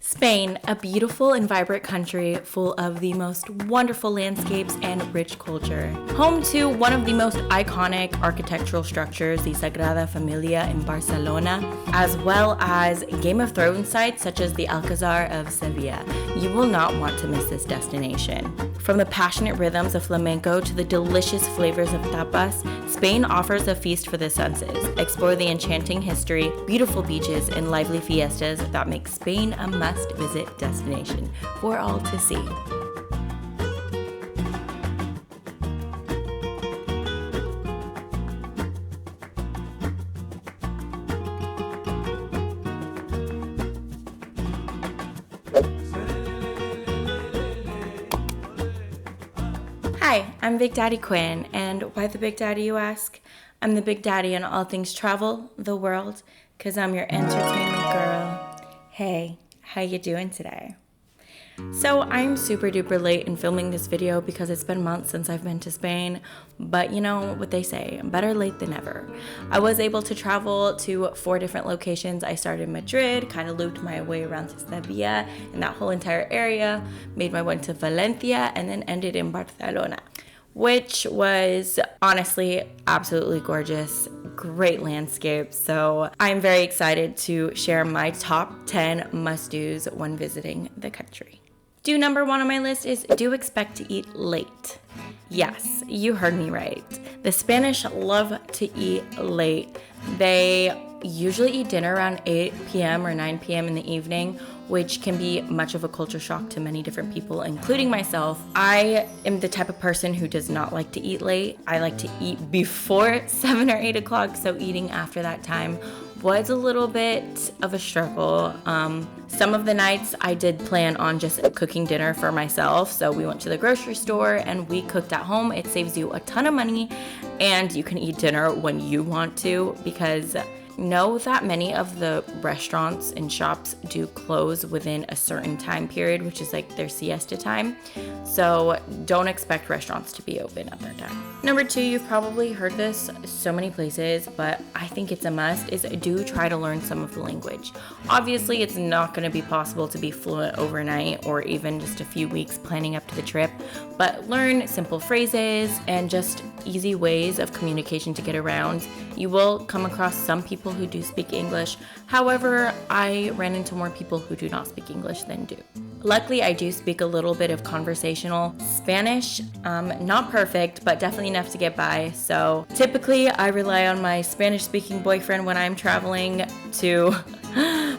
Spain, a beautiful and vibrant country full of the most wonderful landscapes and rich culture. Home to one of the most iconic architectural structures, the Sagrada Familia in Barcelona, as well as Game of Thrones sites such as the Alcazar of Seville. You will not want to miss this destination. From the passionate rhythms of flamenco to the delicious flavors of tapas, Spain offers a feast for the senses. Explore the enchanting history, beautiful beaches, and lively fiestas that make Spain a must-visit destination for all to see. Hi, I'm Big Daddy Quinn, and why the Big Daddy, you ask? I'm the Big Daddy in all things travel, the world, 'cause I'm your entertainment girl. Hey, how you doing today? So I'm super duper late in filming this video because it's been months since I've been to Spain, but you know what they say, better late than never. I was able to travel to 4 different locations. I started in Madrid, kind of looped my way around to Sevilla and that whole entire area, made my way to Valencia, and then ended in Barcelona, which was honestly absolutely gorgeous, great landscape. So I'm very excited to share my top 10 must-dos when visiting the country. Do number 1 on my list is do expect to eat late. Yes, you heard me right. The Spanish love to eat late. They usually eat dinner around 8 p.m. or 9 p.m. in the evening, which can be much of a culture shock to many different people, including myself. I am the type of person who does not like to eat late. I like to eat before 7 or 8 o'clock, so eating after that time was a little bit of a struggle. Some of the nights I did plan on just cooking dinner for myself, so we went to the grocery store and we cooked at home. It saves you a ton of money, and you can eat dinner when you want to, because know that many of the restaurants and shops do close within a certain time period, which is like their siesta time. So don't expect restaurants to be open at that time. Number 2, you've probably heard this so many places, but I think it's a must, is do try to learn some of the language. Obviously, it's not going to be possible to be fluent overnight or even just a few weeks planning up to the trip, but learn simple phrases and just easy ways of communication to get around. You will come across some people who do speak English. However, I ran into more people who do not speak English than do. Luckily, I do speak a little bit of conversational Spanish. Not perfect, but definitely enough to get by. So typically, I rely on my Spanish-speaking boyfriend when I'm traveling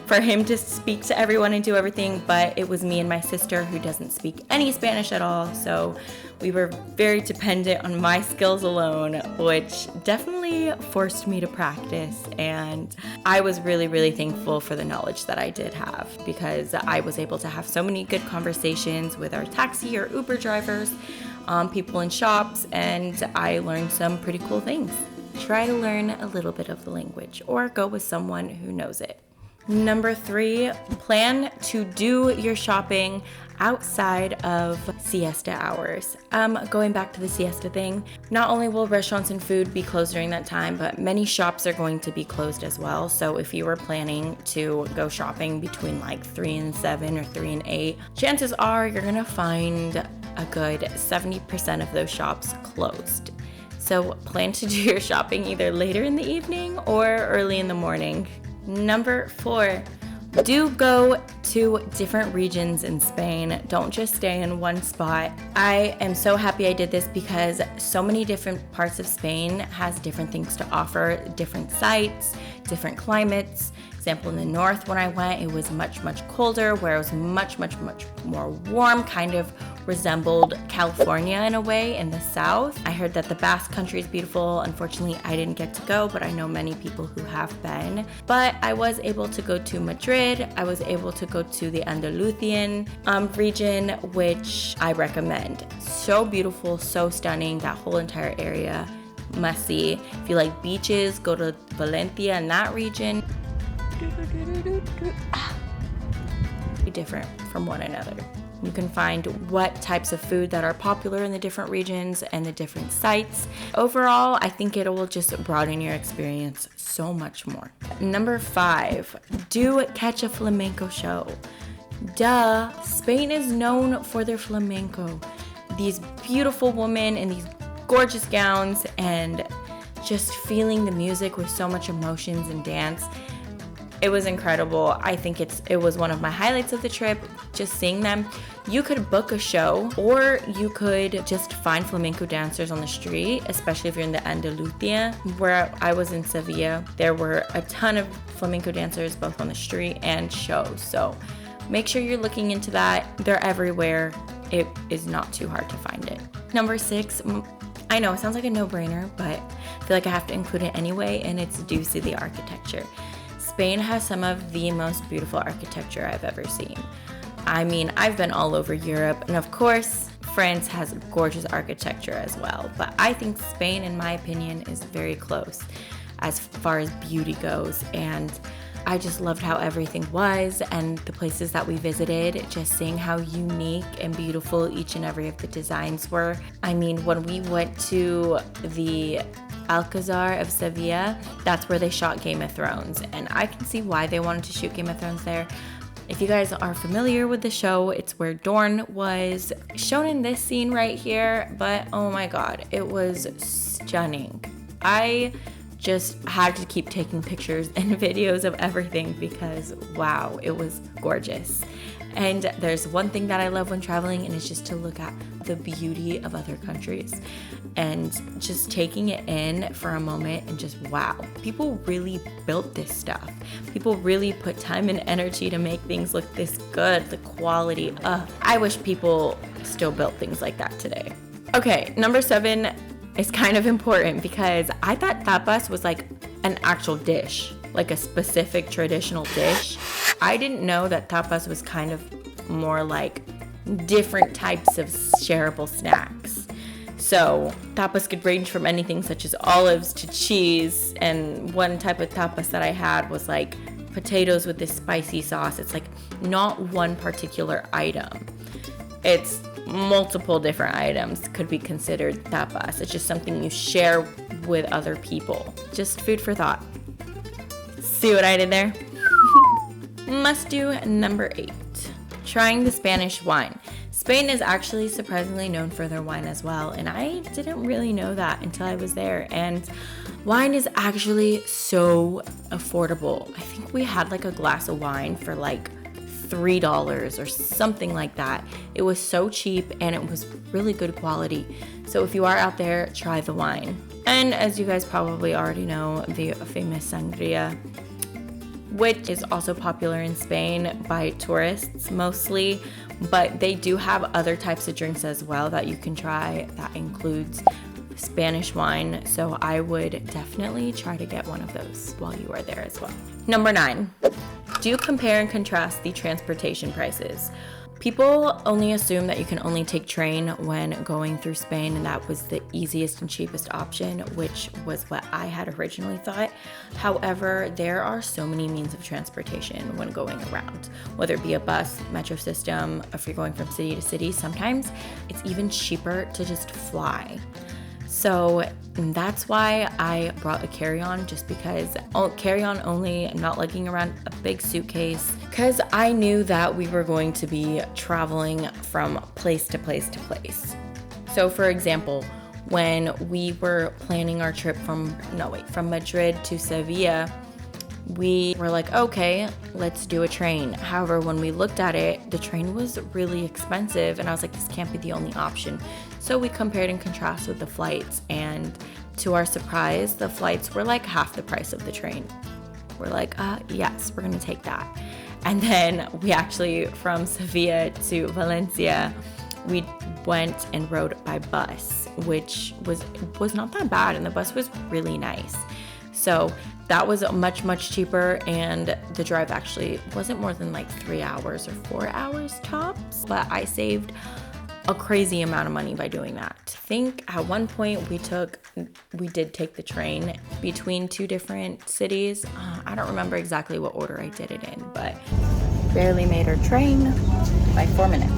for him to speak to everyone and do everything, but it was me and my sister who doesn't speak any Spanish at all, so we were very dependent on my skills alone, which definitely forced me to practice, and I was really, really thankful for the knowledge that I did have, because I was able to have so many good conversations with our taxi or Uber drivers, people in shops, and I learned some pretty cool things. Try to learn a little bit of the language or go with someone who knows it. Number 3, plan to do your shopping outside of siesta hours. Going back to the siesta thing, not only will restaurants and food be closed during that time, but many shops are going to be closed as well. So if you were planning to go shopping between like 3 and 7 or 3 and 8, chances are you're gonna find a good 70% of those shops closed. So plan to do your shopping either later in the evening or early in the morning. Number 4, do go to different regions in Spain. Don't just stay in one spot. I am so happy I did this because so many different parts of Spain has different things to offer, different sites, different climates. Example, in the north when I went, it was much, much colder, where it was much, much, much more warm, kind of resembled California in a way in the south. I heard that the Basque Country is beautiful. Unfortunately, I didn't get to go, but I know many people who have been. But I was able to go to Madrid. I was able to go to the Andalusian region, which I recommend. So beautiful, so stunning, that whole entire area, must see. If you like beaches, go to Valencia in that region. Different from one another. You can find what types of food that are popular in the different regions and the different sites. Overall, I think it will just broaden your experience so much more. Number 5, do catch a flamenco show. Duh, Spain is known for their flamenco. These beautiful women in these gorgeous gowns and just feeling the music with so much emotions and dance. It was incredible. I think it was one of my highlights of the trip, just seeing them. You could book a show or you could just find flamenco dancers on the street, especially if you're in the Andalusia. Where I was in Sevilla, there were a ton of flamenco dancers both on the street and shows. So make sure you're looking into that. They're everywhere. It is not too hard to find it. Number 6, I know it sounds like a no-brainer, but I feel like I have to include it anyway, and it's due to the architecture. Spain has some of the most beautiful architecture I've ever seen. I mean, I've been all over Europe, and of course, France has gorgeous architecture as well. But I think Spain, in my opinion, is very close as far as beauty goes. And I just loved how everything was and the places that we visited, just seeing how unique and beautiful each and every of the designs were. I mean, when we went to the Alcazar of Sevilla, that's where they shot Game of Thrones, and I can see why they wanted to shoot Game of Thrones there. If you guys are familiar with the show, it's where Dorne was shown in this scene right here, but oh my god, it was stunning. I just had to keep taking pictures and videos of everything because wow, it was gorgeous. And there's one thing that I love when traveling, and it's just to look at the beauty of other countries and just taking it in for a moment and just wow, people really built this stuff. People really put time and energy to make things look this good, the quality. I wish people still built things like that today. Okay, number 7 is kind of important because I thought tapas was like an actual dish, like a specific traditional dish. I didn't know that tapas was kind of more like different types of shareable snacks. So tapas could range from anything such as olives to cheese, and one type of tapas that I had was like potatoes with this spicy sauce. It's like not one particular item. It's multiple different items could be considered tapas. It's just something you share with other people. Just food for thought. See what I did there? Must do number 8. Trying the Spanish wine. Spain is actually surprisingly known for their wine as well, and I didn't really know that until I was there. And wine is actually so affordable. I think we had like a glass of wine for like $3 or something like that. It was so cheap and it was really good quality. So if you are out there, try the wine. And as you guys probably already know, the famous sangria, which is also popular in Spain by tourists mostly, but they do have other types of drinks as well that you can try that includes Spanish wine. So I would definitely try to get one of those while you are there as well. Number 9, do compare and contrast the transportation prices. People only assume that you can only take train when going through Spain, and that was the easiest and cheapest option, which was what I had originally thought. However, there are so many means of transportation when going around, whether it be a bus, metro system, if you're going from city to city. Sometimes it's even cheaper to just fly. So that's why I brought a carry-on, just because carry-on only, not lugging around a big suitcase, because I knew that we were going to be traveling from place to place to place. So for example, when we were planning our trip from Madrid to Sevilla, we were like, okay, let's do a train. However, when we looked at it, the train was really expensive, and I was like, this can't be the only option. So we compared and contrasted with the flights, and to our surprise, the flights were like half the price of the train. We're like, yes, we're gonna take that. And then we actually, from Sevilla to Valencia, we went and rode by bus, which was not that bad, and the bus was really nice. So that was much, much cheaper, and the drive actually wasn't more than like 3 hours or 4 hours tops, but I saved a crazy amount of money by doing that. I think at one point we did take the train between 2 different cities. I don't remember exactly what order I did it in, but barely made our train by 4 minutes.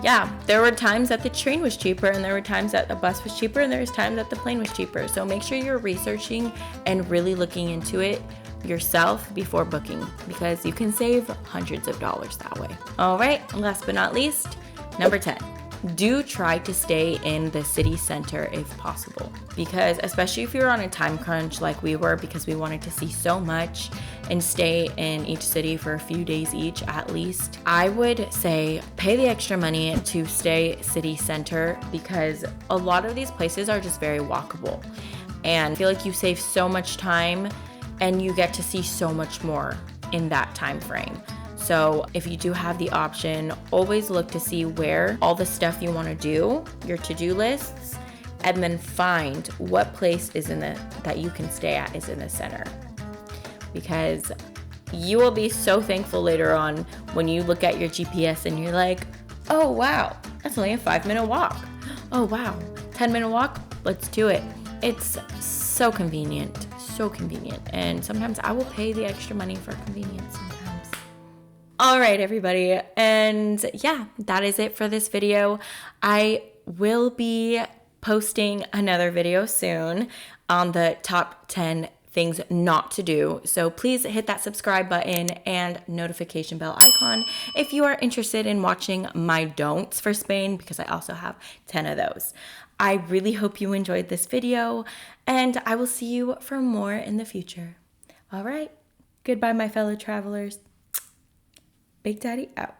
Yeah, there were times that the train was cheaper, and there were times that the bus was cheaper, and there was times that the plane was cheaper. So make sure you're researching and really looking into it yourself before booking because you can save hundreds of dollars that way. All right, last but not least, number 10. Do try to stay in the city center if possible, because especially if you're on a time crunch like we were, because we wanted to see so much and stay in each city for a few days each at least, I would say pay the extra money to stay city center, because a lot of these places are just very walkable, and I feel like you save so much time and you get to see so much more in that time frame. So if you do have the option, always look to see where all the stuff you want to do, your to-do lists, and then find what place is that you can stay at is in the center. Because you will be so thankful later on when you look at your GPS and you're like, oh wow, that's only a 5-minute walk. Oh wow, 10-minute walk, let's do it. It's so convenient, so convenient. And sometimes I will pay the extra money for convenience sometimes. All right, everybody. And yeah, that is it for this video. I will be posting another video soon on the top 10 things not to do. So please hit that subscribe button and notification bell icon if you are interested in watching my don'ts for Spain, because I also have 10 of those. I really hope you enjoyed this video, and I will see you for more in the future. All right. Goodbye, my fellow travelers. Big Daddy out.